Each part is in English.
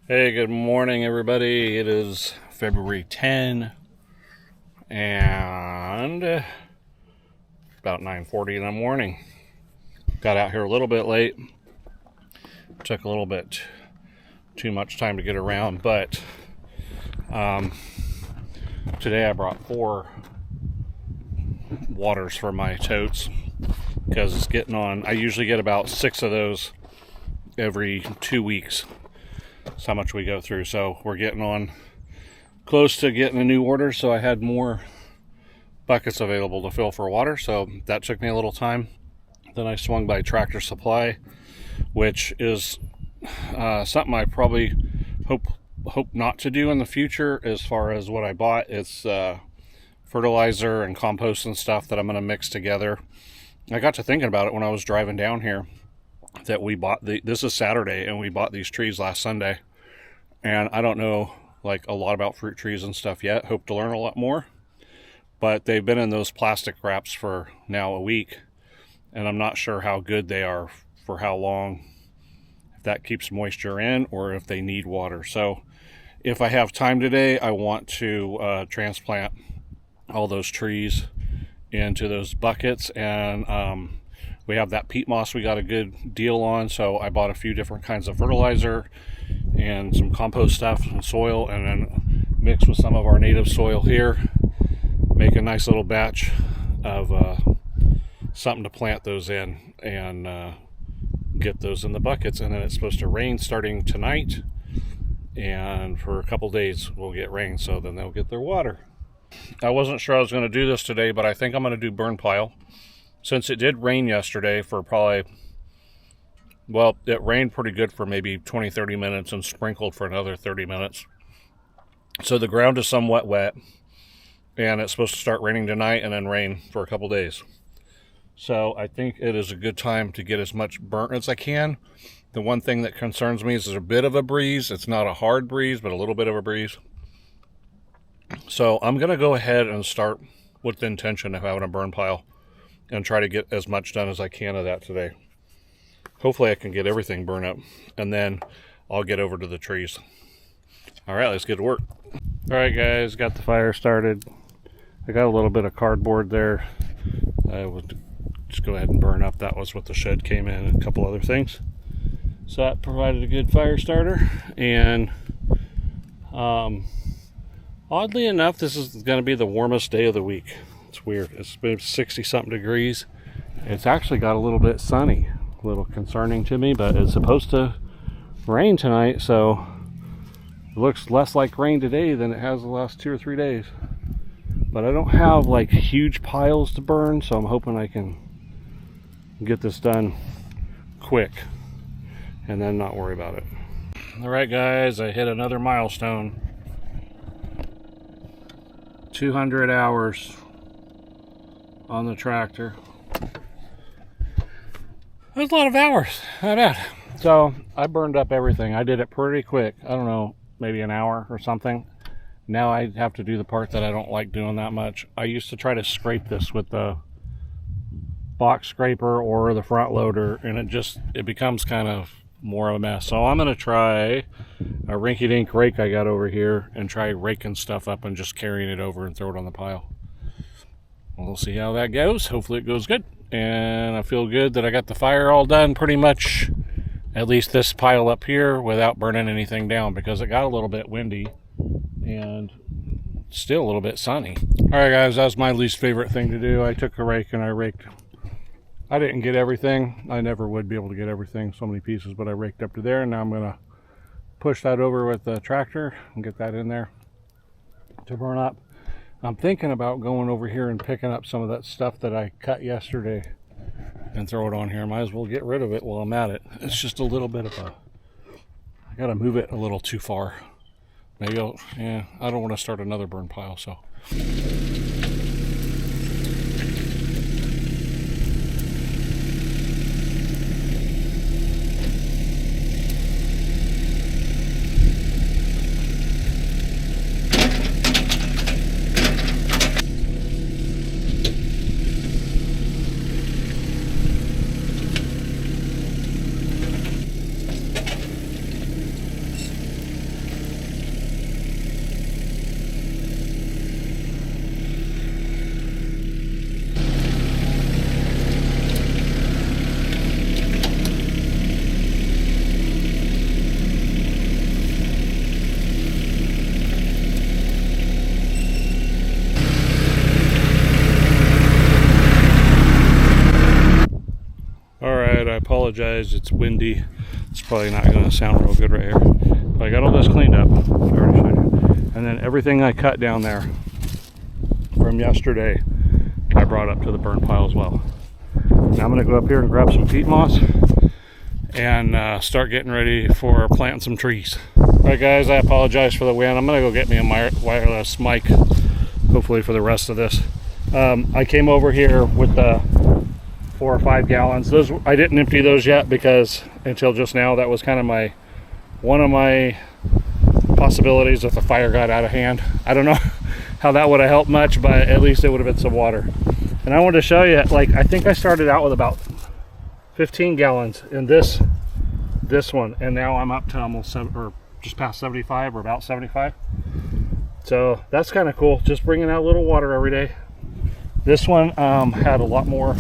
Hey, good morning, everybody. It is February 10 and about 9:40 in the morning. Got out here a little bit late. Took a little bit too much time to get around, but today I brought 4 waters for my totes because it's getting on. I usually get about 6 of those every 2 weeks. That's how much we go through. So we're getting on close to getting a new order, so I had more buckets available to fill for water, so that took me a little time. Then I swung by Tractor Supply, which is something I probably hope not to do in the future. As far as what I bought, it's fertilizer and compost and stuff that I'm going to mix together. I got to thinking about it when I was driving down here, that we bought this is Saturday, and we bought these trees last Sunday, and I don't know like a lot about fruit trees and stuff yet. Hope to learn a lot more, but they've been in those plastic wraps for now a week, and I'm not sure how good they are for how long, if that keeps moisture in or if they need water. So if I have time today, I want to transplant all those trees into those buckets, and we have that peat moss we got a good deal on, so I bought a few different kinds of fertilizer and some compost stuff and soil, and then mix with some of our native soil here, make a nice little batch of something to plant those in, and get those in the buckets. And then it's supposed to rain starting tonight, and for a couple days we'll get rain, so then they'll get their water. I wasn't sure I was going to do this today, but I think I'm going to do burn pile. Since it did rain yesterday for probably, well, it rained pretty good for maybe 20-30 minutes and sprinkled for another 30 minutes. So the ground is somewhat wet, and it's supposed to start raining tonight and then rain for a couple days. So I think it is a good time to get as much burnt as I can. The one thing that concerns me is there's a bit of a breeze. It's not a hard breeze, but a little bit of a breeze. So I'm going to go ahead and start with the intention of having a burn pile and try to get as much done as I can of that today. Hopefully I can get everything burned up, and then I'll get over to the trees. All right, let's get to work. All right, guys, got the fire started. I got a little bit of cardboard there. I would just go ahead and burn up. That was what the shed came in, and a couple other things. So that provided a good fire starter. And oddly enough, this is going to be the warmest day of the week. It's weird. It's been 60-something degrees. It's actually got a little bit sunny. A little concerning to me, but it's supposed to rain tonight, so it looks less like rain today than it has the last 2 or 3 days. But I don't have like huge piles to burn, so I'm hoping I can get this done quick and then not worry about it. All right, guys, I hit another milestone. 200 hours on the tractor. That's a lot of hours. Not bad. So I burned up everything. I did it pretty quick. I don't know, maybe an hour or something. Now I have to do the part that I don't like doing that much. I used to try to scrape this with the box scraper or the front loader, and it becomes kind of more of a mess. So I'm going to try a rinky-dink rake I got over here and try raking stuff up and just carrying it over and throw it on the pile. We'll see how that goes. Hopefully it goes good. And I feel good that I got the fire all done pretty much, at least this pile up here, without burning anything down, because it got a little bit windy and still a little bit sunny. All right, guys, that was my least favorite thing to do. I took a rake and I raked. I didn't get everything. I never would be able to get everything, so many pieces, but I raked up to there, and now I'm going to push that over with the tractor and get that in there to burn up. I'm thinking about going over here and picking up some of that stuff that I cut yesterday and throw it on here. Might as well get rid of it while I'm at it. It's just a little bit of I got to move it a little too far. Maybe I don't want to start another burn pile, so. apologize, it's windy. It's probably not going to sound real good right here. But I got all this cleaned up. I already showed you. And then everything I cut down there from yesterday, I brought up to the burn pile as well. Now I'm going to go up here and grab some peat moss and start getting ready for planting some trees. Alright guys, I apologize for the wind. I'm going to go get me a wireless mic, hopefully for the rest of this. I came over here with the 4 or 5 gallons. Those, I didn't empty those yet because until just now that was kind of one of my possibilities if the fire got out of hand. I don't know how that would have helped much, but at least it would have been some water. And I wanted to show you, like, I think I started out with about 15 gallons in this one, and now I'm up to almost or just past 75 or about 75. So that's kind of cool, just bringing out a little water every day. This one had a lot more,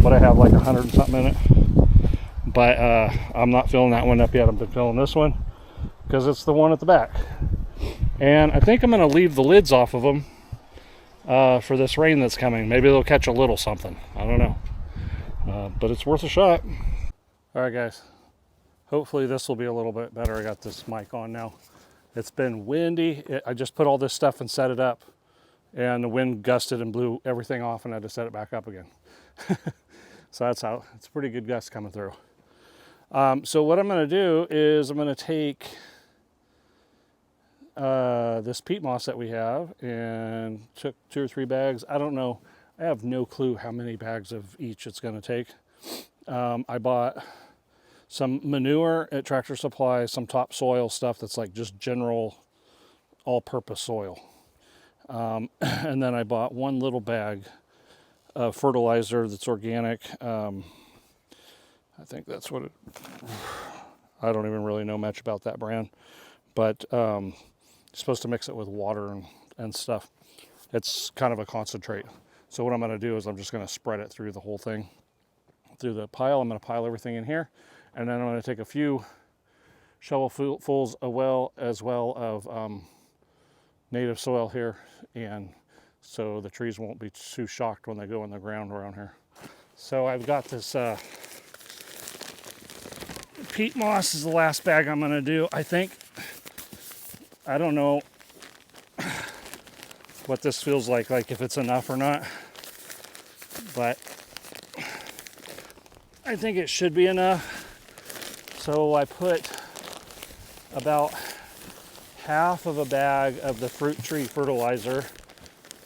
but I have like 100 and something in it. But I'm not filling that one up yet. I've been filling this one because it's the one at the back. And I think I'm going to leave the lids off of them for this rain that's coming. Maybe they'll catch a little something. I don't know. But it's worth a shot. All right, guys. Hopefully this will be a little bit better. I got this mic on now. It's been windy. I just put all this stuff and set it up. And the wind gusted and blew everything off, and I had to set it back up again. So that's how, it's a pretty good gust coming through. So what I'm going to do is I'm going to take this peat moss that we have and took 2 or 3 bags. I don't know. I have no clue how many bags of each it's going to take. I bought some manure at Tractor Supply, some topsoil stuff that's like just general all-purpose soil. And then I bought 1 little bag of fertilizer that's organic. I think that's what I don't even really know much about that brand, but you're supposed to mix it with water and stuff. It's kind of a concentrate. So what I'm going to do is I'm just going to spread it through the whole thing, through the pile. I'm going to pile everything in here, and then I'm going to take a few shovelfuls as well of native soil here, and so the trees won't be too shocked when they go in the ground around here. So I've got this peat moss is the last bag I'm going to do. I think, I don't know what this feels like if it's enough or not, but I think it should be enough. So I put about half of a bag of the fruit tree fertilizer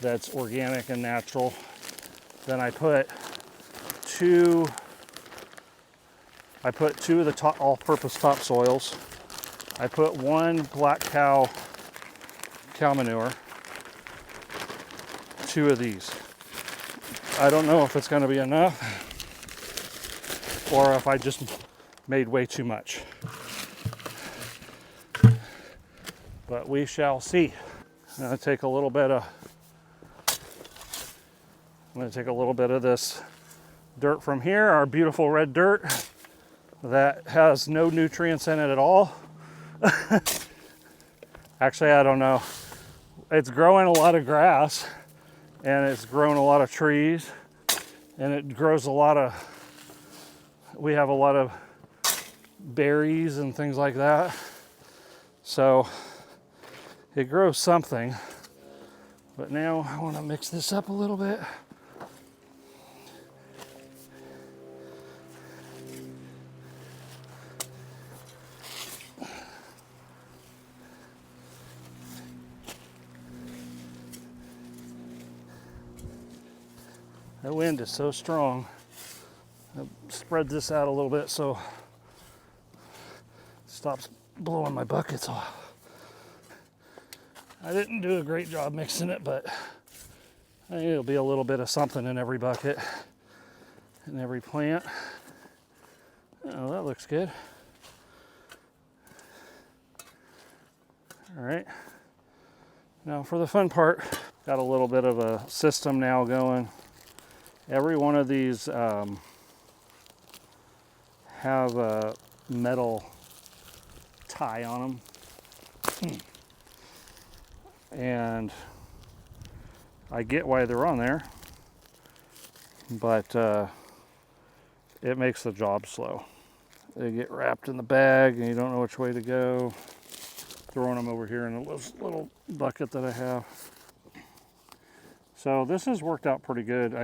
that's organic and natural. Then I put two of the all-purpose topsoils. I put 1 black cow manure, 2 of these. I don't know if it's going to be enough or if I just made way too much, but we shall see. I'm going to take a little bit of this dirt from here, our beautiful red dirt that has no nutrients in it at all. Actually, I don't know. It's growing a lot of grass, and it's grown a lot of trees, and it grows we have a lot of berries and things like that. So it grows something, but now I want to mix this up a little bit. The wind is so strong. I'll spread this out a little bit so it stops blowing my buckets off. I didn't do a great job mixing it, but I think it'll be a little bit of something in every bucket, in every plant. Oh, that looks good. All right. Now for the fun part, got a little bit of a system now going. Every one of these have a metal tie on them. And I get why they're on there, but it makes the job slow. They get wrapped in the bag and you don't know which way to go. Throwing them over here in a little bucket that I have. So this has worked out pretty good.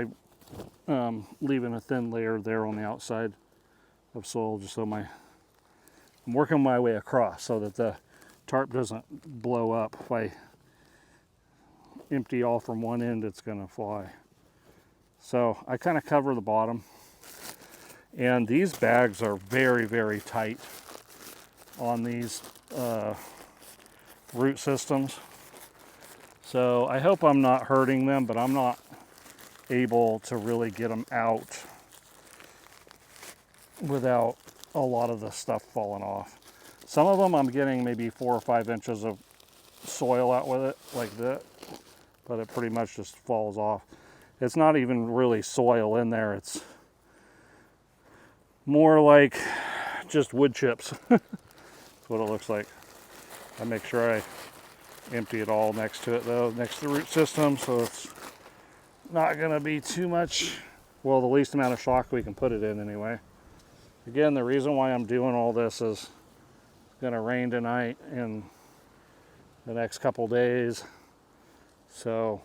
I'm leaving a thin layer there on the outside of soil just so I'm working my way across so that the tarp doesn't blow up. If I empty all from one end, it's gonna fly. So I kind of cover the bottom, and these bags are very, very tight on these root systems. So I hope I'm not hurting them, but I'm not able to really get them out without a lot of the stuff falling off. Some of them I'm getting maybe 4 or 5 inches of soil out with it like that, but it pretty much just falls off. It's not even really soil in there. It's more like just wood chips. That's what it looks like. I make sure I empty it all next to it though, next to the root system, so it's not gonna be too much, well, the least amount of shock we can put it in anyway. Again, the reason why I'm doing all this is it's gonna rain tonight and the next couple days. So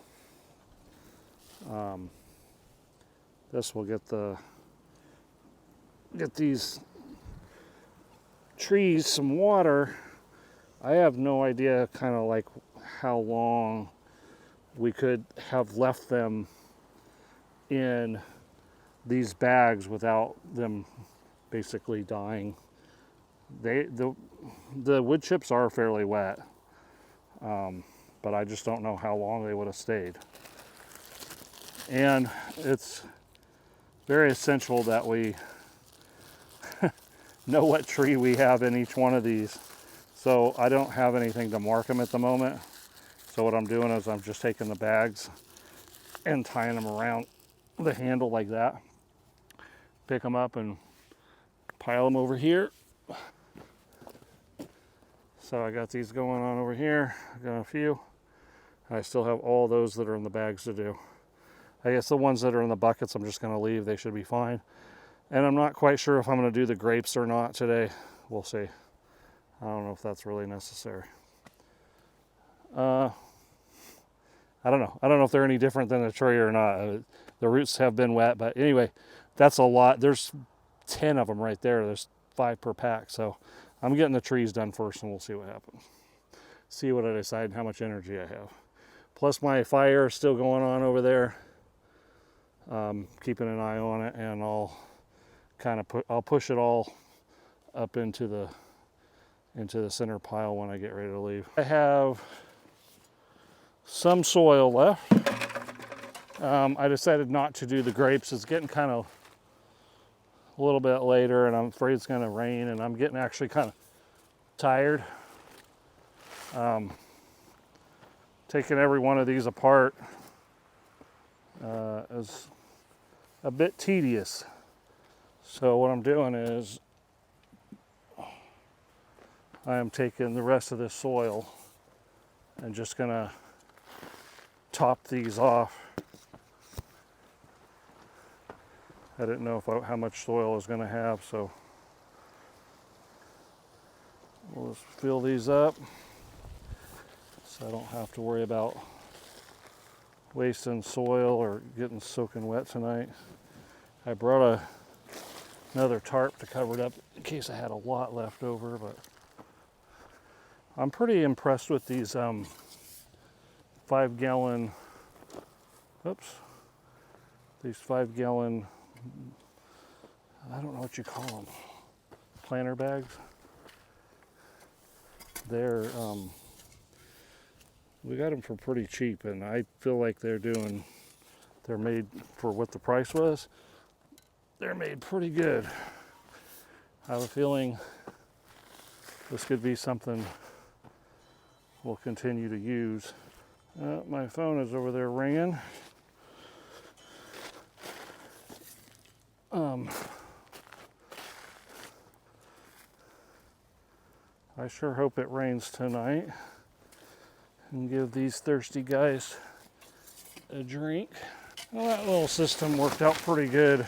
this will get these trees some water. I have no idea kind of like how long we could have left them in these bags without them basically dying. The wood chips are fairly wet, but I just don't know how long they would have stayed. And it's very essential that we know what tree we have in each one of these. So I don't have anything to mark them at the moment. So what I'm doing is I'm just taking the bags and tying them around the handle like that. Pick them up and pile them over here. So I got these going on over here. I got a few. I still have all those that are in the bags to do. I guess the ones that are in the buckets I'm just gonna leave. They should be fine. And I'm not quite sure if I'm gonna do the grapes or not today. We'll see. I don't know if that's really necessary. I don't know. I don't know if they're any different than a tree or not. The roots have been wet, but anyway, that's a lot. There's 10 of them right there. There's 5 per pack. So I'm getting the trees done first and we'll see what happens. See what I decide and how much energy I have. Plus my fire is still going on over there. Keeping an eye on it, and I'll kind of I'll push it all up into the center pile when I get ready to leave. I have some soil left. I decided not to do the grapes. It's getting kind of a little bit later and I'm afraid it's going to rain, and I'm getting actually kind of tired. Taking every one of these apart is a bit tedious. So what I'm doing is I am taking the rest of this soil and just gonna top these off. I didn't know how much soil I was gonna have, so we'll just fill these up so I don't have to worry about wasting soil or getting soaking wet tonight. I brought another tarp to cover it up in case I had a lot left over, but I'm pretty impressed with these 5-gallon, these 5-gallon, I don't know what you call them, planter bags. They're, we got them for pretty cheap, and I feel like they're made for what the price was. They're made pretty good. I have a feeling this could be something we'll continue to use. My phone is over there ringing. I sure hope it rains tonight and give these thirsty guys a drink. Well, that little system worked out pretty good.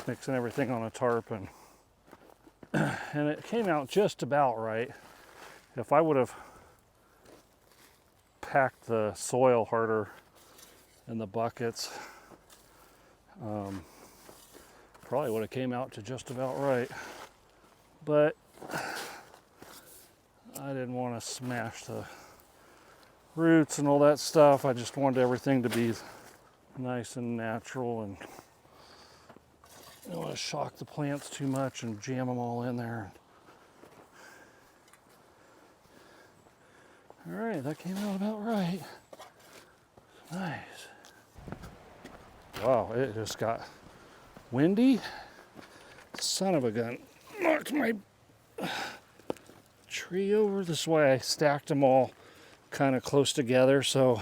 mixing everything on a tarp, and it came out just about right. If I would have packed the soil harder in the buckets, probably would have came out to just about right. But I didn't want to smash the roots and all that stuff. I just wanted everything to be nice and natural, and I don't want to shock the plants too much and jam them all in there. All right, that came out about right. Nice. Wow, it just got windy. Son of a gun. Knocked my tree over. This way I stacked them all kind of close together so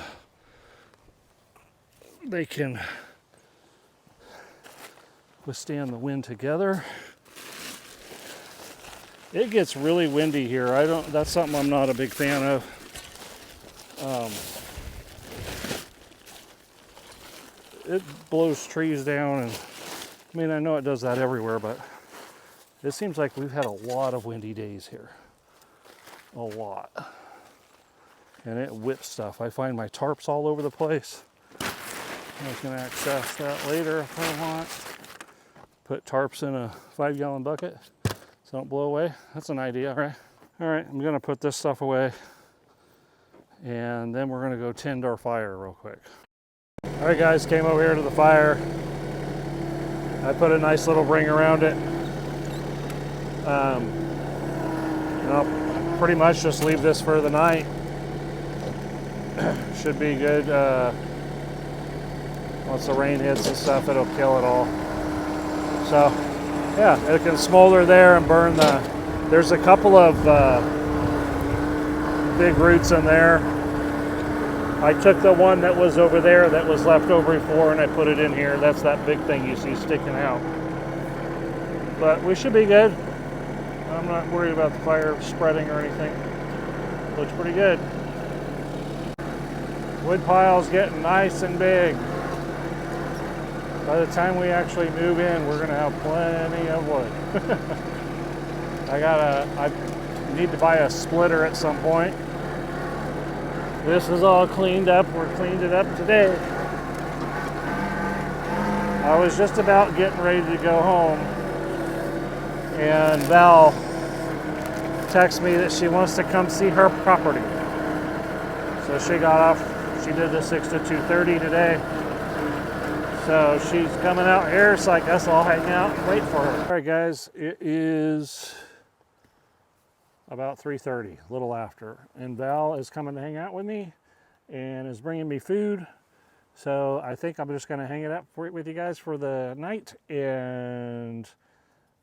they can withstand the wind together. It gets really windy here. That's something I'm not a big fan of. It blows trees down, and I mean, I know it does that everywhere, but it seems like we've had a lot of windy days here. A lot. And it whips stuff. I find my tarps all over the place. I can access that later if I want. Put tarps in a 5-gallon bucket so don't blow away. That's an idea, right? All right, I'm gonna put this stuff away, and then we're gonna go tend our fire real quick. All right, guys, came over here to the fire. I put a nice little ring around it. I'll pretty much just leave this for the night. Should be good. Once the rain hits and stuff, it'll kill it all. So, yeah, it can smolder there and burn there's a couple of big roots in there. I took the one that was over there that was left over before, and I put it in here. That's that big thing you see sticking out. But we should be good. I'm not worried about the fire spreading or anything. Looks pretty good. Wood pile's getting nice and big. By the time we actually move in, we're gonna have plenty of wood. I need to buy a splitter at some point. This is all cleaned up. We're cleaned it up today. I was just about getting ready to go home, and Val texted me that she wants to come see her property. So she got off. She did the 6 to 2:30 today. So she's coming out here, so I guess I'll hang out and wait for her. All right, guys, it is about 3:30, a little after, and Val is coming to hang out with me and is bringing me food. So I think I'm just going to hang it up with you guys for the night, and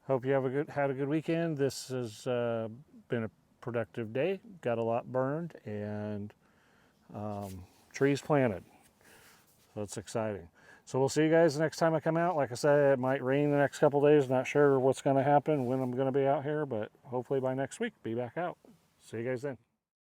hope you had a good weekend. This has been a productive day. Got a lot burned and trees planted, so it's exciting. So we'll see you guys next time I come out. Like I said, it might rain the next couple days. Not sure what's going to happen, when I'm going to be out here, but hopefully by next week, be back out. See you guys then.